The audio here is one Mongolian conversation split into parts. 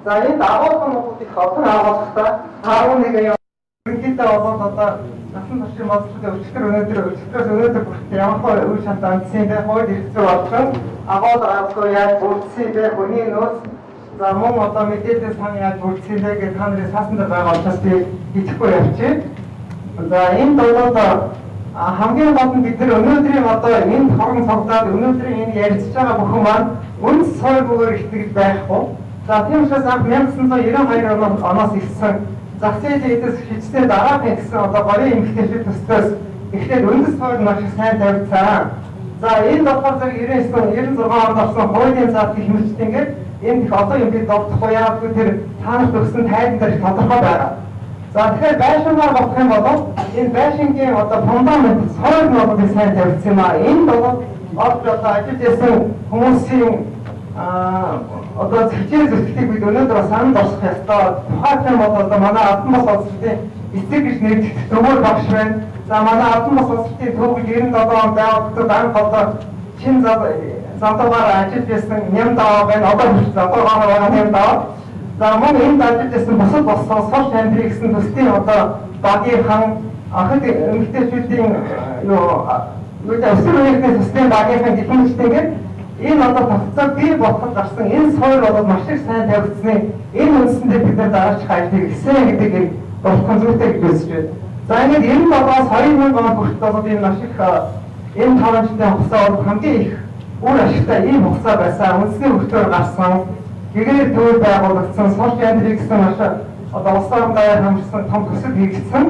За энэ агуулгын нутгийг хотон агуулгатай 11 ерөнхийдөө болоод одоо насан туршийн боловсролын өчигдөрөөс өнөөдөр хүртэл ямар хөө үйл шалтгаанцсан бэ? Хууль эрх зүй болон агуулга агуулга яаж бүрдсэн бэ? Хүний нөөц за мөн одоо мэдээлэл сан яаж бүрдсэн бэ гэж та нарын саасан дээр байгаа учраас би хэлэхгүй явчих. За энэ болоод хамгийн гол нь бид нар өнөөдрийн одоо энэ хорон цогцоод өнөөдрийн энэ ярилцж байгаа бүхэн маань үнс сой бүгээр ихтгэж байхгүй. За тийм учраас анх 1992 оноос ирсэн зах зээлийн эдээс хичнээн дараагийн гэсэн одоо горийн эмгтээчүүд төслөөс эхлээд үндэс сойг маш их сайн тавьцсан. За энэ болохоор зэрэг 96 онд орсон хуулийн зав гэх мэтчт ингээд энэ их одоо юм бид довтохгүй яагаад тэр таанах төгсөн тайдан дээр тодорхой байгаа. За тэгэхээр байшингаар бодох юм бол энэ байшингийн одоо фундамент сойг нь одоо сайн тавьсан юм аа. Энэ бол одоо ажиллаж байсан хүмүүсийн одоо зөрчил зөрчилийг бид өнөөдөр санал болгох ёстой. Тухайн юм бол одоо манай албан бус улсуудын эцэг гэж нэрлэх төвөр багш байна. За манай албан бус улсуудын төвөг 97 онд байгуулагдсан анх одоо чин задуугаар ажиллаж байсан Нямдаа байна. Одоо хүртэл задуугаар байгаа Нямдаа. За мөн энд ажиллаж байсан бусад сошиал амьдрал гэсэн төслийн одоо багийнхан анхад эмэгтэйчүүдийн өсвөр үеийнхний төслийн багийнхан гэх мэт ингээд энэ одоо тогтцоо бий болоход гарсан энэ сойр бол маш их сайн тавигдсны энэ үндсэндээ бид нар дараачих ажлыг хийсэн гэдгийг болохын зүйтэй гэж үзэж байна. За ингээд 97-аас 2000 он хүртэл бол энэ маш их энэ 5 жилийн хугацаа бол хамгийн их үр ашигтай ийм хугацаа байсан. Үндэсний хөгжлөөр гарсан гэгэр төвөөр байгуулагдсан сошиал амьдрал гэсэн маш одоо улс орон даяар хамжсан том төсөл хийгдсэн.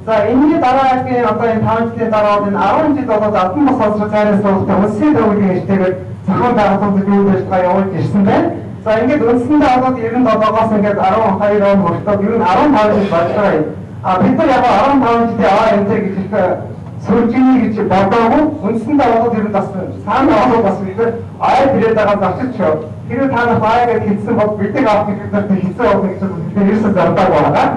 За энэний дараагийн одоо энэ 5 жилийн дараа энэ 10 жил болоод албан бус улсруу цайрын сургалтын үндэсний төвийн эжтэйгээр зохион байгуулалтын үйлдвэрт явуулж ирсэн байна. За ингээд үндсэндээ одоо 97-аас ингээд 12 он хүртэл ер нь 15 жил боллоо. Бид нар яг 15 жилийн энэ гэж их сүржигний гэж бодоогүй. Үндсэндээ одоо ер нь бас цаана олоо бас бид нар ирээд байгаа зочид шүү. Тэр танах аягаад хэлсэн бол бидний авах гэж бид нар хэлсэн болно гэж бид нар ерөөсөө зардаа байгаа.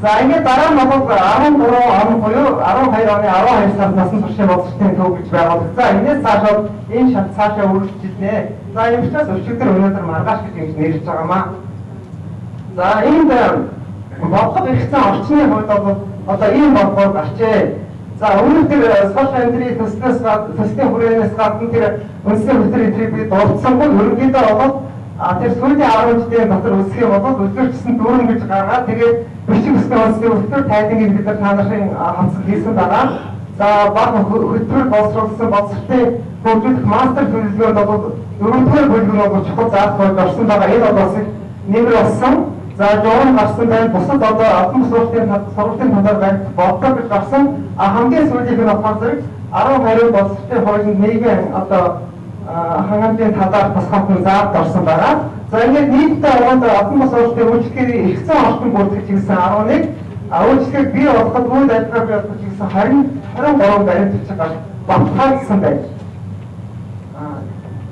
За ингээд дараа нь бол 13 он буюу 12 оны 12 сард насан туршийн боловсролын төв гэж байгуулагдсан. Энэс цаашаа энэ шат цаашаа үргэлжилнэ. За юм учраас өчигдөр өнөөдөр маргааш гэж ингэж нэрлэж байгаамаа. За энд бодлого хэрэгцээ орчны хувьд бол одоо ийм бодлого гарчээ. За өнөөдөр сошиал амьдралын төслийн хүрээнээс гадна тэр үндэсний хөтөр эдрийг би дурдсангүй ерөнхийдөө бол тэр сүүлийн 10 жилийн дотор үсэх юм бол үлгэрчсэн дүүрэн гэж гаргаад тэгээд бичиг үсгийн үндэсний хөтөр тайлангийг бид нар та нарын хандсан хийсэн байгаа. За баг хөтөр боловсруулсан боловсролын хөгжүүлэх мастер төлөвлөгөөнд бол 4-р бүлэг нь бол чухал заалбарт орсон байгаа. Энэ бол нэмэр болсон. За журам гарсан байна. Бусад одоо албан сургуулийн талаар барих бодлого гэж гарсан. Хамгийн сүүлийнх нь болохоор зэрэг 12 боловсролын хуулинд нийгмийн одоо хангалтын талаар бас хатан заалт орсон байгаа. За ингээд нийтдээ одоо албан сургуулийн үйлчлэгийн эрхцэн орчин бүрдэх гэсэн 11 үйлчлэгийг бий болгоход үйл ажиллагаа бий болгох гэсэн 23 баримтч батлаа гэсэн байна.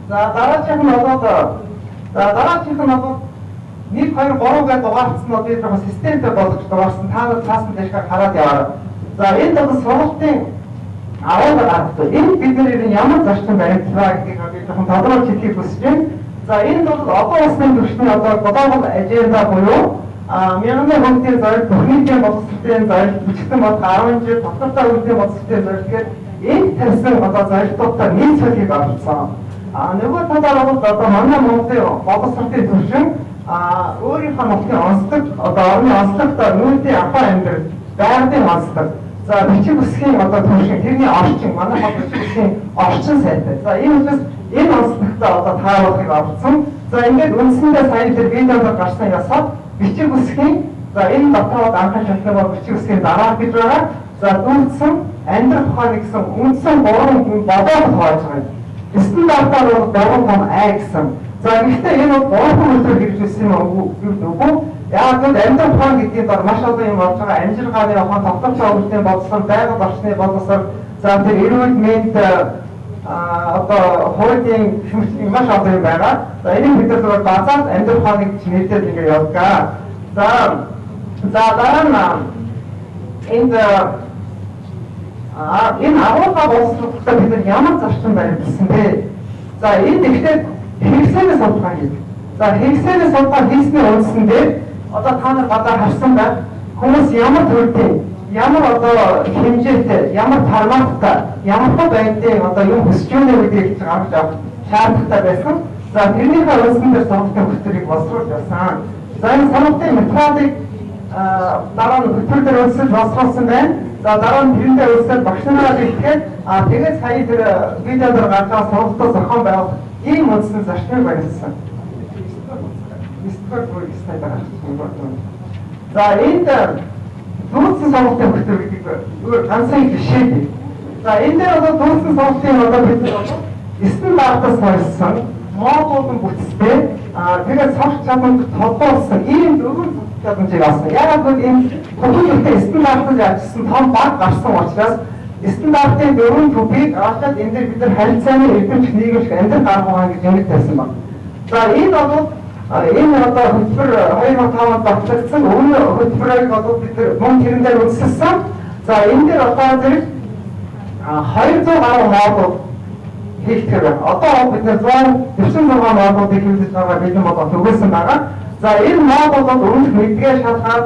За дараачих нь бол нэг 2 3 гэж дугаарцсан нь бид нэг системтэй болгож дугаарсан. Та нар цаасан дэшгээ хараад яваарай. За энэ бол сургуулийн агуулга гаргасан. Энэ бидний ямар зарчим баримтлаа гэдгийг би жоохон тодорхойлж хэлхийг хүсэж байна. За энэ бол одоо улсын түвшний одоо глобал аженда буюу мянган хүнтэй зорилт бүхнийхээ боловсролын зорилт бичгтэн болох 10 жил татвартай үйлдвэрийн боловсролын зорилт гээд энэ тавьсан одоо зорилтуудтай нийцүүлгийг авсан. Нөгөө талаар бол одоо манай Монголын боловсролын түвшин өөрийнхөө нутгийн онцлог одоо орны онцлогтой нүүдийн ахуй амьдрал байгалийн онцлог. За бичиг үсгийн одоо түвшин тэрний орчин манай хол бичиг үсгийн орчин сайтай. За энэ учраас энэ онцлогтой одоо тааруулахыг авсан. За ингээд үндсэндээ сая тэр видеонд гарсан ясаад бичиг үсгийн за энэ дотроо анхаарч чадсан бичиг үсгийн дараах гэж байгаа. За дүүцсэн амьдрах ухааны гэсэн үндсэн 3 бодоод хувааж байгаа. Стандартаар бол 3 том А гэсэн. За гэхдээ энэ бол 3 үйлдвэр хэрэгжүүлсэн юм уу? Яг л амьдрах ухаан гэдгийг бол маш олон юм болж байгаа. Амжилгааны ухаан, тогтвортой үйлдвэрийн бодлого, байгаль орчны боловсрол, за тэр эрүүл мэнд одоо хуулийн хэмжлэг маш олон юм байгаа. За энийг бид нар базаад амьдрах ухааныг нэрлээд ингэ явуулгаа. За дараа нь энэ агуулга боловсролтой бид нар ямар зарчим баримтлсан бэ? За энэ ихтэй хэрэгцээнээс судалгаа хийх. За хэрэгсээний судалгаа хийсний үндсэндээ одоо та нар гадаа харсан байна. Хүмүүс ямар төрлийн, ямар одоо хэмжээтэй, ямар форматтай, ямар байдлын одоо юм хүсэж байна гэдгийг гаргаж авах шаардлагатай байсан. За тэрнийхээ үндсэн дээр сонголтын хөтөлбөрийг боловсруулж байсан. За энэ сонголтын методик дараа нь хөтөлбөр дээр үндэслэж боловсруулсан байна. За дараа нь тэрэндээ үндэслэж багш нараа хэлэхэд тэгээд сая тэр видео дээр гарч байгаа сонголтоо зохион байгуулах ийм үндсэн зарчмыг баримтсан. За энд дүүцэн сонголтын хөтөлбөр гэдэг ганцхан жишээ бий. За энэ дээр одоо дүүцэн сонголтын одоо бид стандартаас сольсон модулын бүтцтэй тэгээд цогц чадамж тодорхойлсон ийм дөрвөн чадамжийг авсан. Яг л энэ хөтөлбөртэй стандартыг ажилласан том баг гарсан учраас стандартын дөрвөн төбийг аваад энэ дээр бид нар харилцааны эрдэмч нийгэмш амьдрал гаргах гэж нэмэлт тавьсан байна. За энэ бол энэ одоо хөтөлбөр 2005 онд батлагдсан өмнө хөтөлбөрийг одоо бид мөн тэрэн дээр үндэслэсэн. За энэ дээр одоо зэрэг 200 гаруй модуль хийгдэх байна. Одоо бид 146 модулыг хийгдэж байгаа бэлэн болоод төгөөсөн байгаа. За энэ модулууд өмнөх мэдгээ шалгаад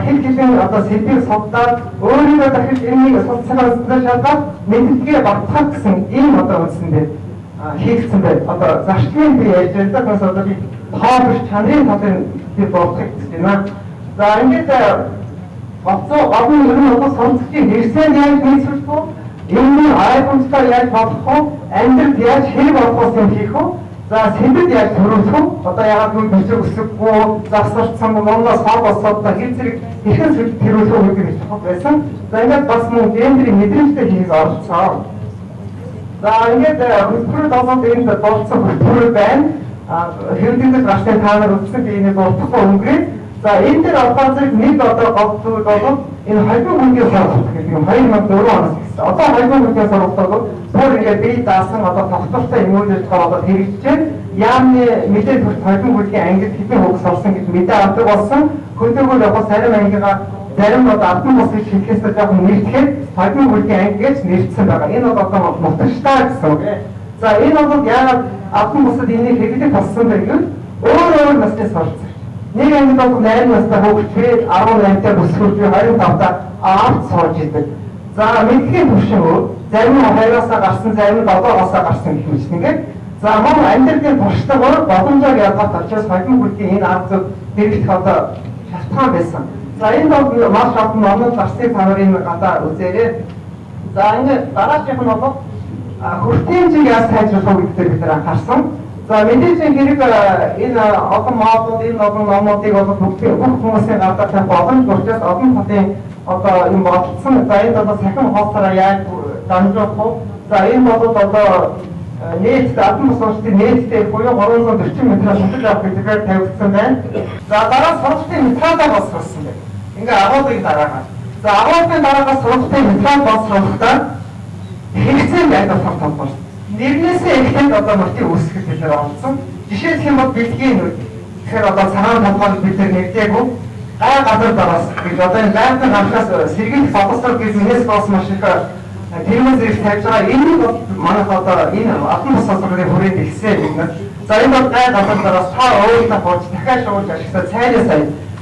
хэл хэлний одоо сэдвийг судлаад өөрийгөө дахиж энийг судалсанаас шалгаад мэддгээ багтаах гэсэн ийм одоо үндсэндээ хийгдсэн байна. Одоо зарчмын би яаж байгаа бас одоо би тоогч чанарын талын би бодох гэж байна. За ингээд олон ер нь одоо сонсогчийн нэрсэнд яаж нийцүүлэх вэ? Энэний айдамжтай яаж болох вэ? Амьдрал яаж хэрэг болохоос юм хийх вэ? За сэдэд яаж төрүүлэх вэ? Одоо яагаад гэвэл бичиг өсөхгүй, завсарцсан номноос хол босоод хэр зэрэг ихэн зүйл төрүүлэх үү гэдэг чухал байсан. За ингээд бас мөн гендрийн мэдрэмжтэй хийх оролцоо. За ингээд хөтөлбөрөд болоод энд болцсон хөтөлбөр байна. Хэвлэлд гарсан та нар үзсэн би энийг бодохгүй өнгөрөөд. За энэ дээр одоо зэрэг нэг одоо голцоод болоод энэ хажуу хүнгийн сургалт гэдэг юм 2004 оноос гэсэн. Одоо хажуу хүнгийн сургалтууд бүр ингээд бие даасан одоо тогтвортой юмнууд болоод хэрэгжиж яамны мэдээ төрх хажуу хүнгийн ангид хэдэн хөвс орсон гэж мэдээ авдаг болсон. Хөдөөгөр яг зарим ангигаа зарим нь албан бус гэж хэлхээс жоохон нэртэхэд хажуу хүнгийн анги гэж нэрчсэн байгаа. Энэ бол одоо мутагштай гэсэн үг. За энэ бол яагаад албан бусад энийг хэрэглэх болсон бэ гэвэл өөр насны суралцсан. Нэг ангид бол 8 настай хүүхэд 18-тай бүсгүүл 25-та авт сууж идэг. За мэдхийн төвшин зарим нь 2-оосаа гарсан, зарим нь 7-оосаа гарсан гэх мэт ингээд. За мөн амьдралын туршлагаар боломжоор ялгах учраас хожим бүлгийн энэ арга зүй хэрэглэх одоо шалтгаан байсан. За энэ бол маш олон номон гарсны цаанарын гадаа үзээрэй. За ингээд дараачих нь бол хүртээмжийг яаж сайжруулах вэ гэдгээр бид анхаарсан. За мэдээж хэрэг энэ олон модуль, энэ олон номуудыг бүх хүмүүсийн гадаа тавих боломж учраас олон талын одоо юм бодсон. За энэ одоо сахин хоолцоороо яаж дамжуулах вэ? За энэ бол одоо нийт албан бус сургалтын нийтдээ буюу 340 метрээр судалж авах гэдгээр тавигдсан байна. За дараа сургалтын метраа боловсруулсан байна. Ингээ агуулгыг дараагаар. За агуулгын дараагаас сургалтын метраа боловсруулахдаа хэрэгцээ байдаг том. Нэрнээсээ эхлээд одоо мөртийг үүсгэх хэлээр олсон. Жишээлх юм бол бэлгийн нүд. Тэгэхээр одоо цагаан толгойд бид нар нэгдээгүй гай газар дараас гэж одоо энэ байрны хамтаас сэргийлэх боловсрол гэж минээс бас маш их тэрмэс их тавьж байгаа. Энэ бол манайх одоо энэ албан бус сургуулийн хүрээнд ихсэн бид нар. За энэ бол гай газар дараас та өөрийнхөө бууж дахиад шууж ашиглаж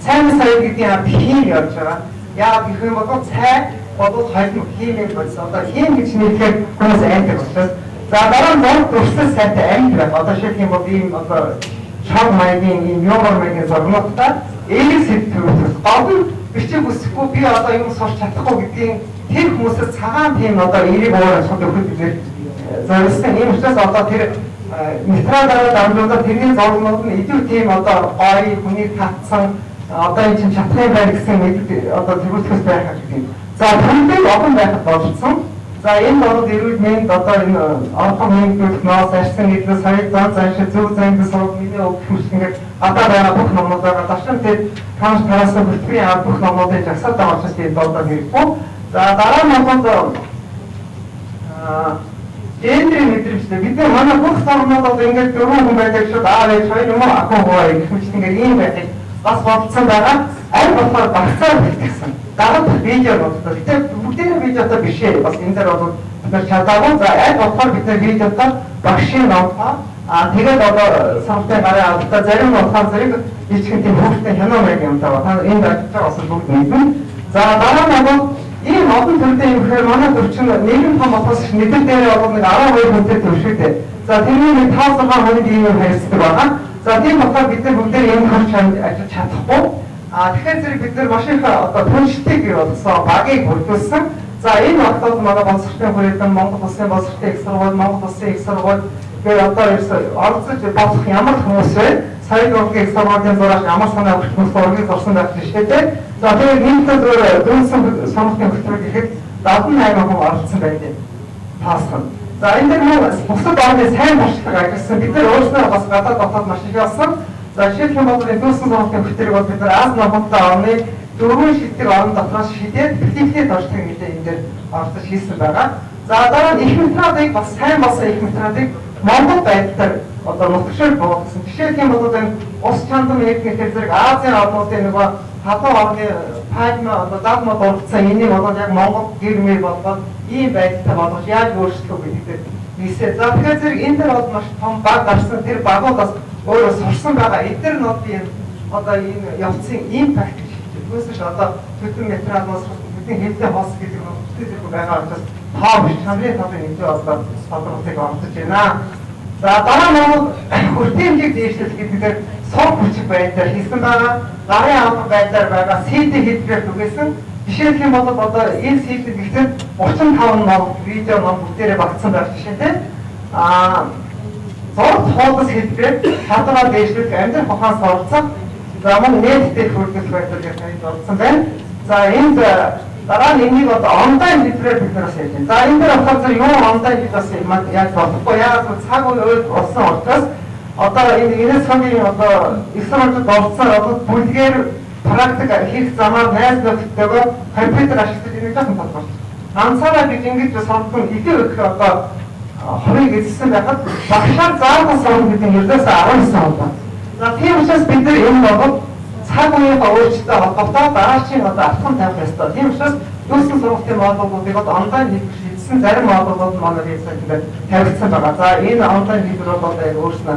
цайны сая гэдгийг ард хийм явж байгаа. Яг гэх юм бол цай бодвол хайлт хиймийг болсон. Одоо хийм гэж нэрлэхээр хүмүүс айдаг учраас. За дараа нь зураг туршилт сайтай амьд байх. Одоо шилх юм бол ийм одоо шог маягийн ийм юмор маягийн зургуудтай энийг сэтгэвчтэй. Гол нь бичиг үсэхгүй би одоо юм сурч чадахгүй гэдгийг тэр хүмүүсээс цагаан тийм одоо энийг өөр асуудал өгөх гэж зорилсон. Ийм учраас одоо тэр метралаараа дамжуулаад тэрний зургууд нь илүү тийм одоо гоё хүнийг татсан одоо энэ чинь чадах юм байна гэсэн одоо зөвлөхөс байх гэдэг. За түүнийг олон байхад болцсон. За энэ бол эрүүл мэнд одоо энэ орхон мэндүүд ноос арьсан эдлээс хоёр зан заншил зөв зангис сууд мэдээ өгөх юм шиг ингээд гадаа байгаа бүх номуудаа дашин тэр тараас хөтөлбөрийн бүх номуудыг жагсаад байгаа учраас тийм дуудаад хэрэггүй. За дараа нь бол гендрийн мэдрэмжтэй бид манай бүх номууд бол ингээд дөрвөн хүн байдаг шүү аав ээж хоёр юм ахгүй хоо гэх мэт ингээд ийм байдаг бас болцсон байгаа. Аль болохоор багцаар хэлсэн. Дараад видео бодлоо. Гэтэ бүгдээ видеотоо биш ээ. Бас энэ дээр бол бид чадаагүй. За аль болохоор бид видеотоо багшийн номтоо тэгээд одоо самтай гараа авалтаа зарим нь болохоор зэрэг ичгэн тийм хүүхдээ хянаа маяг юм даа. Та энд ажиллаж байгаа бас бүгд мэднэ. За дараа нь бол ийм олон төрлийн юм гэхээр манай төрчин нийгэм том болохоос нэгэн дээр бол нэг 12 хүнтэй төршөөтэй. За тэрний нэг 5-6 хүнд ийм юм харьцдаг байгаа. За тийм болохоор бид нар бүгд ийм харж ажиллаж чадахгүй. Тэгэхээр зэрэг бид нар маш их одоо түншлтийг болгосон багийг бүрдүүлсэн. За энэ багтууд манай боловсролын хүрээлэн Монгол Улсын боловсролын их сургууль, Монгол Улсын их сургууль гээ одоо оролцож болох ямар хүмүүс вэ? Сая урлагийн их сургуулийн зураг ямар санаа хүмүүс урлагийг зорсон байх жишээтэй. За тэгээд нийтдээ зөв дүүнсэн сонголтын хөтөлбөр гэхэд 78 хүн оролцсон байдаг. Таасхан. За энэ дээр хүмүүс бусад орны сайн туршлага ажилласан. Бид нар өөрсдөө бас гадаад дотоод маш их явсан. За жишээлх юм бол энэ дүүнсэн сонголтын хөтөлбөрийг бол бид нар Аз Намхантай орны 4 шилдэг орон дотроос шидээд бэлтгэл орчтыг нэлээд энэ дээр оролцож хийсэн байгаа. За дараа нь их материалыг бас сайн болсон их материалыг Монгол байдлаар одоо нутагшаал болгосон. Жишээлх юм бол энэ ус чандан нэгдгээр зэрэг Азийн орнуудын нөгөө хатуу орны пайдма одоо дагмад орцсон энийг бол яг Монгол гэрмээ болгоод ийм байдалтай болгож яаж өөрчлөх гэдэгт нийсээ. За тэгэхээр зэрэг энэ дээр бол маш том баг гарсан. Тэр багуудаас өөрөө сурсан байгаа. Эдгээр нь одоо энэ явцын импакт Түүнээс одоо төдөн материалаас бидний хэлтэй хоос гэдэг нь бүтээл байгаа учраас тоо биш чанарын тавын нэмжээ одоо тодорхойлтыг оролцож байна. За дараа нь хүртээмжийг дээшлэх гэдэг сор хүчиг байдлаар хийсэн байгаа. Гарын авах байдлаар байгаа CD хэлбэрээр түгээсэн. Жишээлх юм бол одоо энэ CD гэхдээ 35 ном видео ном бүгдээрээ багтсан байх жишээтэй. Зураг хоолос хэлбэрээр хадгалаад дээшлэх амьдрах ухаан суралцах. За мөн нийтдээ хүргэх байдлаар танд орсон байна. За энд дараа нь энийг одоо онлайн хэлбэрээр бид нараас хийж байна. За энэ дээр болохоор юу онлайн хэлбэрээс яаж болохгүй яагаад цаг үе болсон учраас одоо энэ ЮНЕСКОгийн одоо их сургуульд орсон одоо бүлгээр практик хийх замаар найз нөхдөдөө компьютер ашиглаж энийг жоохон тодорхойлж. Ганцаараа гэж ингэж сонгох нь илүү их одоо хорыг эзэлсэн байхад багшаар заавал сонгох гэдэг нь ердөөсөө 19 он байна. За тийм учраас бид нар энэ бол цаг үеийнхээ өөрчлөлтөд холбоотой дараачийн одоо автхан тавих ёстой. Тийм учраас дүүсэн сургалтын модулуудыг одоо онлайн хэлбэр шийдсэн зарим модулууд манай вебсайтаар тавигдсан байгаа. За энэ онлайн хэлбэр бол өөрснөө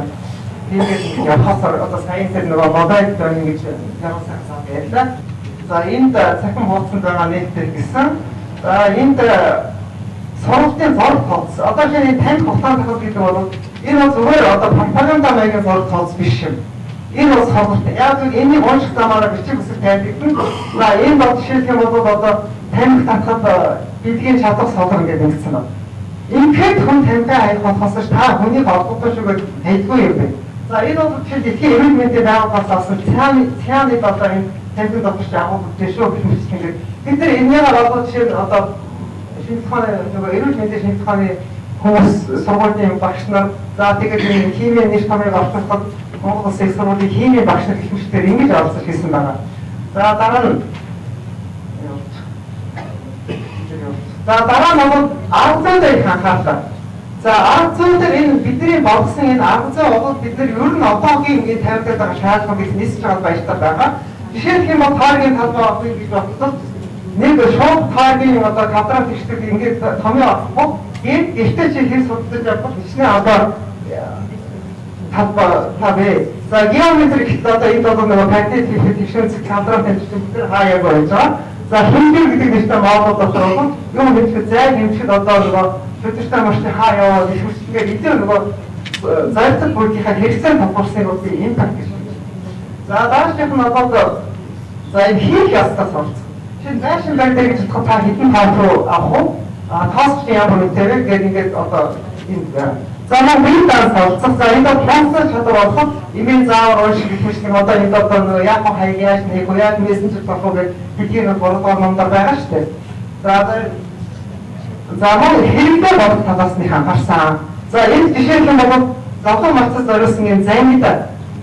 хийгээд явахаар одоо сайн тэр нөгөө мобайл дөрөв гэж явуулсан байлаа. За энд цахим хуудсанд байгаа нээлттэй гэсэн. За энд сургалтын зураг тооц. Одоо шинэ тань хугацаанд тахал гэдэг бол энэ бол зүгээр одоо пропаганда маягийн зураг тооц биш юм. Энэ бас хавралтай. Яг л энийг унших замаараа бичиг үсэг тайлбарна. За энэ бол жишээлх юм бол одоо тамхи татхад бэлгийн чадвар солон гэдэг ингэсэн байна. Ингээд хүн тамхи хаях болохоос та хүний холбоотой шүү гэж хэлгүй юм байна. За энэ бол жишээ дэлхийн эрүүл мэндийн байгууллагаас авсан цааны одоо энэ тамхи дотор агуу бүтээн шүү гэж хэлсэн. Бид нар энэгээр одоо жишээ нь одоо шинжилгээний нөгөө эрүүл мэндийн шинжилгээний хүмүүс сургуулийн багш нар за тэгээд энэ химийн нэр томьёог авчихад Монгол Улсын их сургуулийн химийн багш нар гэх мэтээр ингэж оролцож хийсэн байгаа. За дараа нь бол арга зүйн дээр анхаарлаа. За арга зүйн дээр энэ бидний болгосон энэ арга зүй бол бид нар ер нь одоогийн ингээд тавьдаг байгаа шаардлагыг нисэж байгаа баяртай байгаа. Жишээлх юм бол тааргийн талбай авах гэж бодлоо. Нэг шууд тааргийн одоо квадрат хийдэг ингээд томьёо авах гэртээ чи хэр судалж явах хичнээн одоо тавбай. За геометрик одоо энэ бол нэг патент хийхэд хичнээн квадрат хийдэг бид хаяа байж байгаа. За хэмжээ гэдэг нэртэй модуль дотор юм хэлэхэд зай хэмжээд одоо нөгөө төдөртэй машины хаа яваа гэх мэт ингээд илүү нөгөө зайлтал бүрийнхаа хэрэгцээ тодорхойлсныг бол би импакт гэж байна. За даашийнх нь одоо за энэ хийх ястаас орсон. Шинэ зайшин байдаг гэж бодоход та хэдэн тав руу авах уу? Тасч ямар үнэтэй гэдэг ингээд одоо энэ за маань бинтаас олцох. За энэ транслер чадвар болох имэйл заавар унших гэх мэт нэг одоо энэ одоо нөгөө яг хаяг яаж нэг яг мессенжер болох гэх бидний бодлого номдор байгаа шүү дээ. За маань хэрэгтэй болох талаас нь анхаарсан. За энэ жишээлх юм бол зовлон марцад зориулсан энэ зангид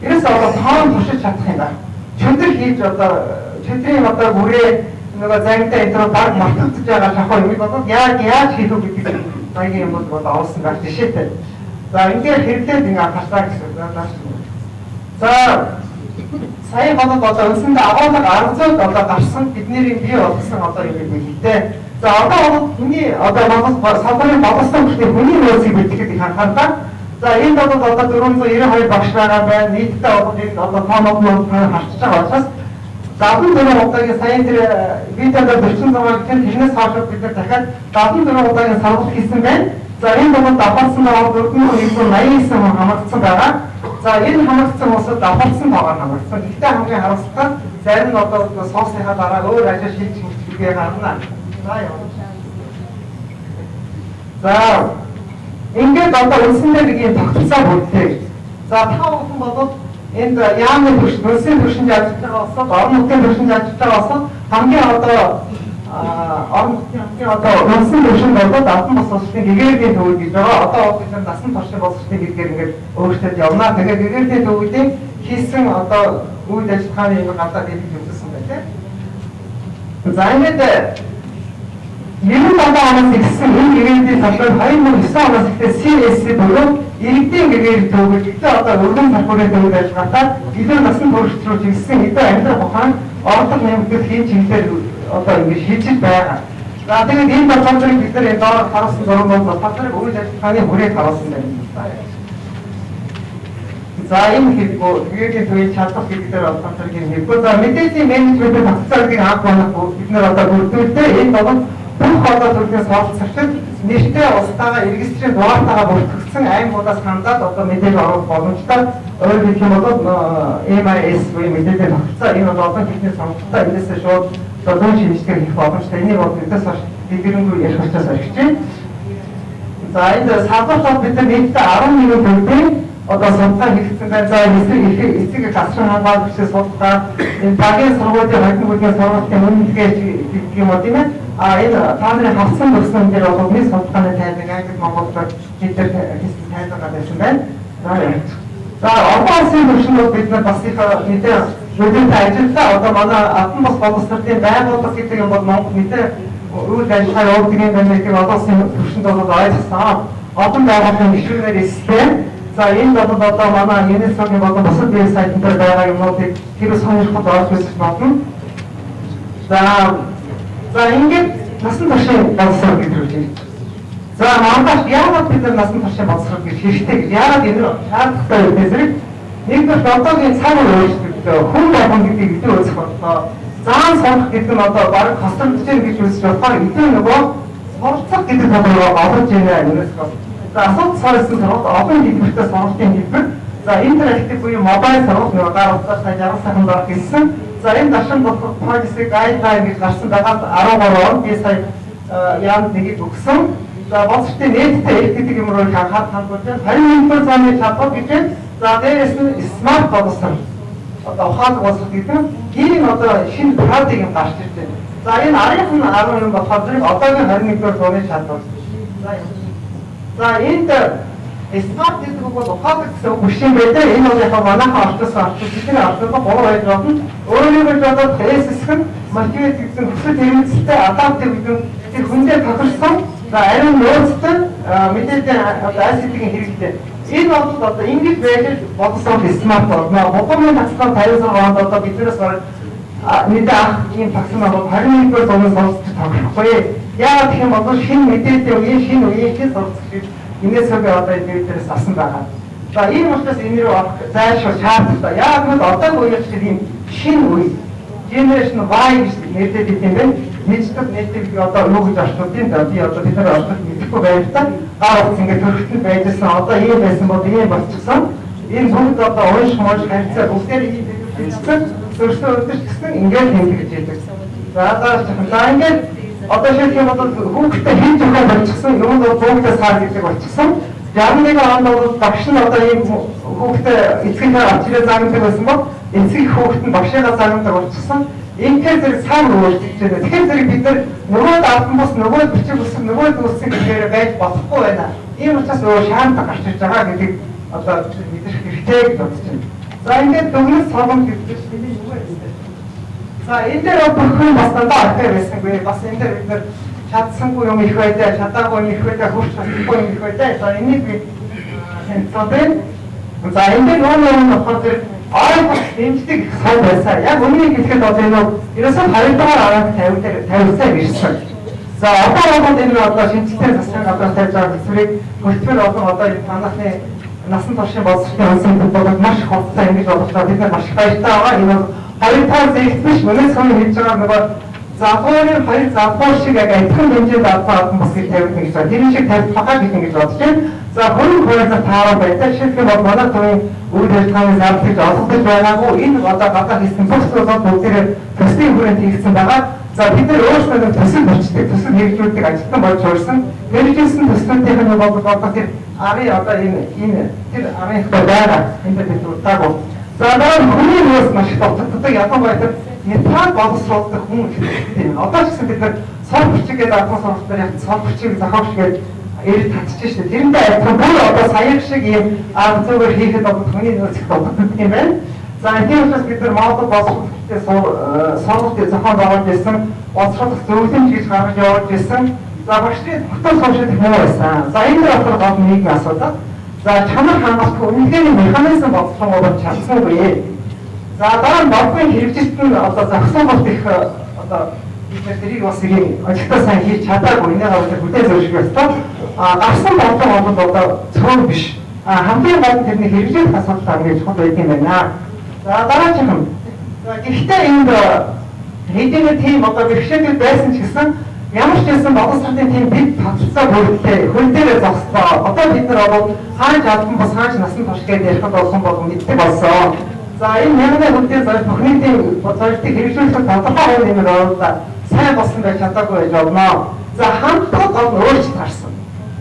ерөөс одоо тоон туршиж чадах юм байна. Чөдөр хийж одоо чөдрийн одоо бүрээ нөгөө зангидаа энэ баг мартагдж байгаа шахуу юм бол яаж хийх вэ гэдэг баягийн юм бол олсон байх жишээтэй. За ингээд хэрэглээд ингээ анхаарсан гэсэн үг. За сая бодод одоо үндсэндээ агуулга арга зүйд одоо гарсан бидний бий болгосон одоо юм хэлээ. За одоо бол хүний одоо салбарын боловсон бүхний хүний нөөцийг бэлтгэхэд их анхаарлаа. За энд бол одоо 492 багш байгаа байна. Нийтдээ одоо одоо тоонууд нь харчиж байгаа учраас 74 удаагийн сая тэр видеонд 46 гэх тэрнээс хойш бид нар дахиад 74 удаагийн сургалт хийсэн байна. За энэ бол давхарсан байгаа 4189 хүн хамрагдсан байгаа. За энэ хамрагдсан хүмүүсд давхарсан байгаа хамрагдсан. Гэхдээ хамгийн харамсалтай зарим нь одоо сууснийхаа дараа өөр ажил хийж хөвчөлгээ гарна. За яа. За ингээд одоо үндсэндээ нэг юм тогтцоо бүрдээ. За та бүхэн бол энд яамны төсвийн түвшинд ажиллаж байгаа болсоо орон нутгийн түвшинд ажиллаж байгаа болсоо хамгийн одоо орон нутгийн хамгийн одоо үндсэн түвшинд бол албан бус улсын гэгэрийн төвүүд гэж байгаа. Одоо бид нар насан туршийн боловсролын гэдгээр ингээд өөрчлөлт явна. Тэгээд гэгэрийн төвүүдийн хийсэн одоо үйл ажиллагааны юм гадаад хэлж өгсөн байна тийм. За ингээд 97 оноос эхэлсэн энэ гэгэрийн салбар 2009 оноос эхлээд CSC буюу иргэдийн гэгэр төвүүд гэдэг одоо өргөн салбарын төвүүд ажиллагаатаа илүү насан турш руу чиглэсэн эдгээр амьдрах ухаан орлого нэмэгдэл хийн чиглэлээр одоо ингэж хийж байгаа. За тэгээд энэ боловсролыг бид нар доор харуулсан зураг бол боловсролыг үйл ажиллагааны хүрээг харуулсан байна. За энэ хэлбүү гэгэрийн төвийн чадвар гэдэг дээр боловсролыг хэлбүү. За мэдээллийн менежментийн тогтцоолыг анх манах бид нар одоо бүрдүүлдэг. Энэ бол бүх одоо төрлийн суралцагчид нэртэй устдаагаа регистрийн дугаартайгаа бүртгэгдсэн аймагуудаас хандаад одоо мэдээлэл оруулах боломжтой. Өөрөөр хэлэх юм бол MIS буюу мэдээллийн тогтцоо энэ бол одоо техник сонголттой энэсээ шууд зүүн шинжилгээ хийх боломжтой. Энийг бол бидээс хойш дэлгэрэнгүй ярих учраас орхиж. За энэ салбарт бид нар нийтдээ 11 төрлийн одоо судалгаа хийгдсэн байна. За эцэг засрын хамгаалалт хүчтэй судалгаа энэ багийн сургуулийн хойдны бүлгийн сургуулийн үнэлгээ гэх юм уу тийм ээ. Энэ тааны хавцсан төгсөн дээр бол нэг судалгааны тайлбар Англи Монголд бид нар хийсэн тайлбар байсан байна. За олон улсын түвшинд бол бид нар бас их мэдээ өдөртөө ажилдаа одоо манай албан бус боловсролын байгууллага гэдэг юм бол Монгол мэдээ үйл ажиллагаа явуулдаг юм байна гэдэг олон улсын түвшинд бол ойлгосон. Олон байгууллагын гишүүнээр эсэлээ. За энэ бол одоо манай ЮНЕСКОгийн болон бусад веб сайтн дээр байгаа юмнуудыг хэрэг сонирхолтой олж үзэж болно. За ингээд насан туршийн боловсрол гэж хэлж байна. За манайд яагаад бид нар насан туршийн боловсрол гэж хэрэгтэй гэж яагаад энэ шаардлагатай вэ гэхээр нэгдүгээр одоогийн цаг өөрчлөлт хүн болгон гэдгийг бид өөрсдөө бодлоо. Заан сонгох гэдэг нь одоо баг хосолдож гэнэ гэж үзэж болохоор илүү нөгөө суралцах гэдэг бодлого олж ирнэ ЮНЕСКО. За асуудал сойсон сургалт олон хэлбэртэй сургалтын хэлбэр. За интерактив буюу мобайл сургалт нөгөө гар утсаас 60 сайхан дор хэлсэн. За энэ даршин бодлого policy guideline гэж гарсан дагаад 13 он би сая яамд нэгийг өгсөн. За боловсролын нээлттэй эрх гэдэг юм руу хандуулж байна. 21-р зууны чадвар гэж байна. За дээрээс нь смарт боловсрол. Одоо ухаалаг боловсрол гэдэг нь ийм одоо шинэ парадигм гарч ирж байна. За энэ арийнх нь 10 юм болохоор зэрэг одоогийн 21-р зууны чадвар. За энд смарт гэдэг нь бол ухаалаг гэсэн үг биш юм байдаг. Энэ бол яг манайхан орчуулсан орчуул бидний орчуулсан 3 байж болно. Өөрөөр хэлбэл S-х нь мотивэт гэсэн хүсэл эрмэлзэлтэй адаптив гэдэг тэр хүндээ тохирсон. За ариун нөөцтэй мэдээллийн ICT-ийн хэрэгтэй. Энэ бол одоо ингэж байж бодсон смарт болно. Гугамын тасалбар 56 онд одоо биднээс мэдээ авах ийм тасалбар бол 21-р зууны суралцж тогтохгүй. Яагаад гэх юм бол шинэ мэдээллийн үеийн шинэ үеийн суралцж ЮНЕСКОгийн одоо энэ дээрээс авсан байгаа. За ийм учраас энэ рүү орох зайлшгүй шаардлагатай. Яагаад гэвэл одоогийн үеийн ийм шинэ үе Generation Y гэж нэрлэдэг юм байна. Digital native одоо юу гэж орчуулдیں۔ Би одоо бид нар орчуулж мэдэхгүй байж та гар утас ингээд төрөлтөнд байжсэн. Одоо ийм байсан бол ийм болчихсон. Энэ бүгд одоо уушх мууш харьцаа бүгдээр ийм хэлсэн. Төрөлтөө өдөрчсөн ингээд тэмдэглэж яадаг. За ингээд одоо жишээ нь бол хүүхдээ хийж өгөх болчихсон. Юм бол бүгдээ сар гэдэг болчихсон. 61 онд бол багш нь одоо ийм хүүхдээ эцгийнхээ очроо заагдаг байсан бол эцэг хүүхэд нь багшигаа заагдаг болчихсон. Ингээд зэрэг сайн өөрчлөгдөж байна. Тэгэхээр зэрэг бид нар нөгөө албан бус нөгөө бичиг үсэг нөгөө үсэг гэхээр байж болохгүй байна. Ийм учраас нөгөө шаардлагатай гарч ирж байгаа гэдгийг одоо мэдэрч хэрэгтэй гэж бодож байна. За ингээд дүгнэлт сургамж гэдэг чинь юу вэ? За энэ дээр бүрхэн бас дандаа орхио байсангүй. Бас энэ дээр бид нар чадсангүй юм их байдаг, чадаагүй юм их байдаг, хурц чадахгүй юм их байдаг. За энийг би тэнцвэрэн. За энэ дээр нөгөө болохоор зэрэг ойлгох дэмждэг сайн байсан. Яг үннийг хэлэхэд бол энэ ерөөсөө 2 дугаар арга тавьсан ирсэн. За одоо бол энэ одоо шинжилгээ засгийн газраас тавьж байгаа хэсвэрийг хөртмөр олон одоо энэ танахны насан туршийн боловсролын онцлог болоод маш их хувцас ингэж боловсроо бид нар маш их баяртай байгаа. Энэ бол хоёр тал зэрэгт биш өнөөс хойно хийж байгаа нөгөө залгуурын хоёр залгуур шиг яг адилхан хэмжээнд авсан бас их тавьдаг гэж байна. Тэр шиг тавьж байгаа гэж ингэж бодож байна. За хөрөнгө хуваалцах таараа байдаг. Жишээлбэл бол манай төвийн үйл ажиллагааны зардалж олгож байгаагүй энэ одоо гадаа хийсэн бүсгүүд бүгдээ төслийн хүрээнд хийгдсэн байгаа. За бид нар өөрсдөө төсөл болчтой төсөл хэрэгжүүлдэг ажилтан болж урьсан. Хэрэгжүүлсэн төслүүдийн нь бол тэр арын одоо энэ тэр арын их байгаа энэ бид удаагүй. За дараа нь хүний нөөц маш их тогтдог. Ялангуяа тэр метал боловсруулдаг хүн хэрэгтэй. Одоо ч гэсэн бид нар сорг хүчиг гэдэг атгах сургалтаар яг сорг хүчийг зохиогч гэж эрд татчих шүү дээ. Тэрэндээ адилхан бүр одоо саяг шиг ийм арга зүгээр хийхэд одоо хүний нөөц их тогтдог юм байна. За энэ учраас бид нар Монгол боловсруулалтын сургалтын зохион байгуулж байсан, боловсруулах зөвлөмж гэж гаргаж явуулж байсан. За багшийн хотод суурших муу байсан. За энэ болохоор гол нийгмийн асуудал. За чанар хангалтгүй үнэхээр механизм боловсруулах чадсангүй. За дараа нь боловын хэрэгжилт нь одоо зохицуулалт их одоо бид нар тэрийг бас нэг ажилтаа сайн хийж чадаагүй. Энийг аваад бүтээн зөвшөөрөх ёстой. Гарсан болон одоо цөөн биш. Хамгийн гол нь тэрний хэрэгжилт асуудал хамгийн чухал байдаг юм байна. За дараагийн. За гэхдээ энд хэдийгээр тийм одоо бэрхшээлүүд байсан ч гэсэн ямар ч байсан боловсролын тийм бид татцаа бүрдээ хөл дээрээ зогслоо. Одоо бид нар бол хааж албан бос хааж насан турш гээд ярихад болсон бол мэддэг болсон. За энэ мянган хүнтэй зорилт бүхнийдээ зорилтыг хэрэгжүүлэх тодорхой хувь нэмэр оруулаад сайн болсон байж чадаагүй байж болно. За хамтдаа гол өөрчлөлт гарсан.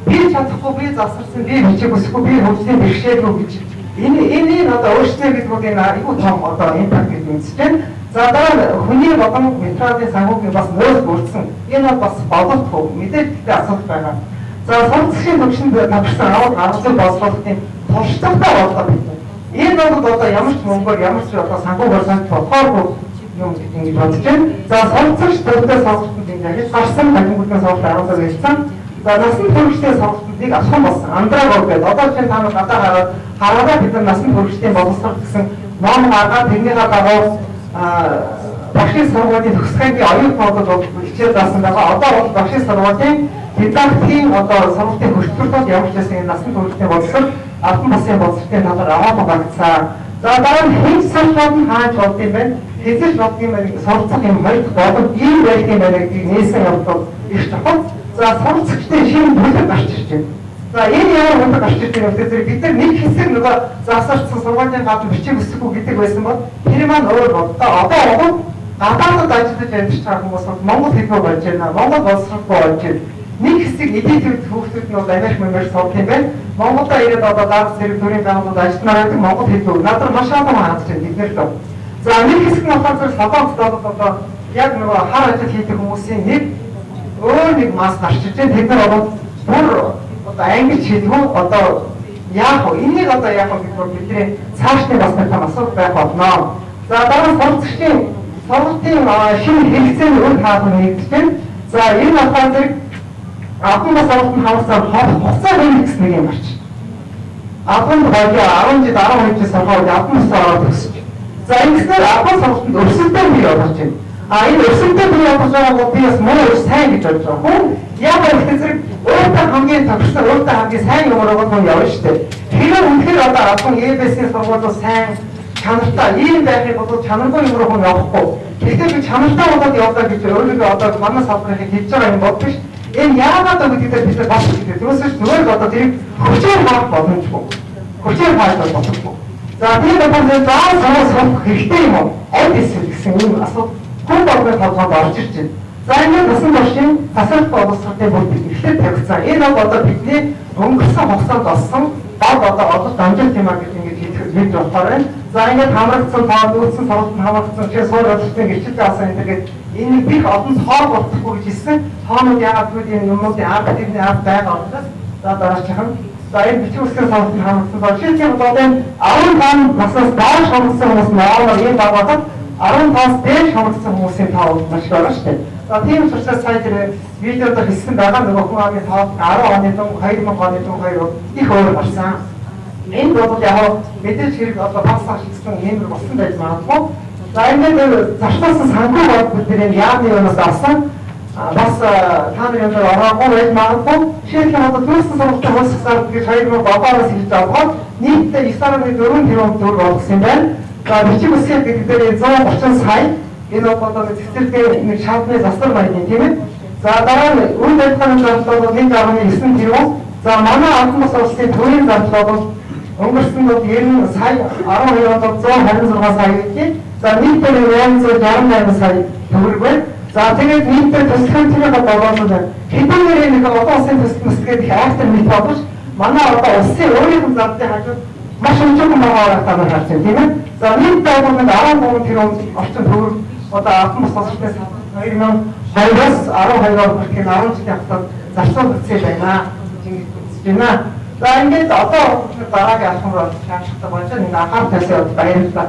Би чадахгүй, би засарсан, би хичээх хүсэхгүй, би хөгжлийн бэрхшээлгүй гэж энэ одоо өөрчлөлт гэдэг нь энэ айгүй том одоо импакт гэж үзэж байна. За дараа хүний болон металлын санхүүгийн бас нөөц бүрдсэн. Энэ бол бас боловсрол мэдээлэлтэй асуудал байгаа. За сургалтын төвшөнд тавьсан аваад аргыг боловсруулалтын туршлагатай болоо бид. Энэ бол одоо ямар ч мөнгөөр ямар ч одоо санхүүгээр санаж болохгүй юм гэж бодож байна. За сургалтч төвдөө сургалтанд ингэж гарсан хангалтын сургалт 10 гэсэн. За насан туршийн сургалтыг авах болсон. Андрагов гэдэг одоо чинь та гадаа хараад бид насан туршийн боловсрол гэсэн ном гаргаад тэрнийхээ дагуу багшийн сургуулийн төгсгөөний оюутнуудад бол хичээл заасан байгаа. Одоо бол багшийн сургуулийн дидактикийн одоо сургалтын хөтөлбөрт ямар ч байсан энэ насан туршийн боловсрол албан бусны боловсролын талаар аваад багцсан. За дараа нь хийж сургууль нь хааж болд юм байна. Хэзээ ч болд юм байна. Сурцах юм хоёр болов ийм байх юм байна гэдгийг нээсэн явдал их чухал. За сурцагчдын шинэ бүлэг гарч ирж байна. За энэ ямар хүнд гарч ирж байгаа вэ? Бид нар нэг хэсэг нөгөө засарчсан сургуулийн гадна бичиг өсөхгүй гэдэг байсан бол тэр маань өөр бодлоо. Одоо гадаадд ажиллаж амьдарч байгаа хүмүүс бол Монгол хэлгүй болж байна. Монгол боловсролгүй болж байна. Нэг хэсэг эдийн хүүхдүүд нь бол Америк сурдаг юм байна. Монголд ирээд одоо даах зэрэг төрийн байгууллагад ажилламаар байдаг Монгол хэлгүй. Надад маш олон хаалж байна бид нэр л. За нэг хэсэг нь болохоор Солонгост одоо яг нөгөө хар ажил хийдэг хүмүүсийн нэг өөр нэг мас гарч ирж байна. Тэд нар бол бүр одоо англи хэлгүй одоо яах вэ? Энийг одоо яах вэ гэдгээр бидний цаашны бас нэг том асуудал байх болно. За дараа нь сургалтын шинэ хэрэгцээний үр хаалт нэгдэж байна. За энэ болохоор зэрэг албан бус сургалтын хавцаар хугацаа хэрэгжих нэг юм гарч. Албан бодлоо 10 жил 12 жил сургууль албан бусаар ороод өсөж. За ингэснээр албан сургалтанд өрсөлдөөн бий болж байна. Энэ өрсөлдөөн бий болж байгаа бол би бас муу сайн гэж бодож байгаа. Хүн яг ихтэй зэрэг өөртөө хамгийн товчсон өөртөө хамгийн сайн юмроо хүн явна шүү дээ. Тэгэхээр үнэхээр одоо албан EBS-ийн сургуулиуд сайн чанартай ийм байхыг бол чанаргүй юмроо хүн явахгүй. Гэхдээ би чанартай болоод явдаа гэж өөрийгөө одоо манай салбарыг хийж байгаа юм бол биш. Энэ яагаад гэдэг бид бас гэдэг. Түүнээс зүгээр одоо тэрийг хүчээр хаах боломжгүй. Хүчээр хаах боломжгүй. За тийм болохоор заавал хэрэгтэй юм уу? Аль эсвэл гэсэн юм асуудал хүн болгоны толгойд орж ирж байна. За энэ насан туршийн тасалбар боловсролын бүтэц эхлээд тавигдсан. Энэ бол одоо бидний өнгөрсөн хугацаанд олсон гол одоо ололт амжилт юм а гэж ингэж хэлж болохоор байна. За ингээд хамрагдсан тоо дүүцсэн сургалтанд хамрагдсан чи суур бодлогын гэрчилж авсан энэ тэгээд энэ бих олон тоо болтохгүй гэж хэлсэн. Тоонууд яагаад гэвэл энэ юмнуудын арга тэрний арга байгаа учраас за дараачихсан. За энэ бичиг үсгийн сургалтанд хамрагдсан бол шилжих болон 15 наснаас доош хамрагдсан хүмүүс ноолоор ийм багуудад 15-аас дээш хамрагдсан хүмүүсийн тоо маш их байгаа шүү дээ. За тийм учраас сая тэр видеод хэлсэн байгаа нөгөө хүн амын тоо 10 оны том 2000 оны том хоёр их өөр гарсан. Энэ бол яг мэдээж хэрэг одоо пассаж гэсэн нэмэр болсон байж магадгүй. За ингээд зарчуулсан санхүү бод бидний яамны юмас авсан. бас та нарын дээр ороогүй байж магадгүй жишээлбэл одоо төрсөн сургалтын хөлс засаар гэж 2007-оос хийж аваад нийтдээ 9.4 тэрбум төгрөг олгосон юм байна. За бичиг үсэг гэдэг дээр 130 сая энэ одоо цэцэрлэгээ нэг шаардны засвар маягийн тийм ээ. За дараа нь үйл ажиллагааны зардлууд 1.9 тэрбум. За манай албан бус улсын төвийн зардлууд бол өнгөрсөн 90 сая 12 онд 126 сая гэх. За нийтдээ 868 сая төгрөг байна. За тэгээд нийтдээ туслахын төлөвөд болоод хэдэн нэрийн нэг олон улсын төсөл гэдэг актер нийт болж манай одоо улсын өөрийн зардлын хажууд маш өндөр байгаа талаар харж байна тийм ээ. За нийтдээ бол 13 тэрбум орчим төгрөг одоо албан бус улсаас 2002-оос 12 он хүртэл 10 жилийн хавцад зарцуулагдсан байна. Ингэж үзэж байна. За ингээд одоо дараагийн алхам руу шаардлагатай болж нэг анхаарал тавьсан баярлалаа.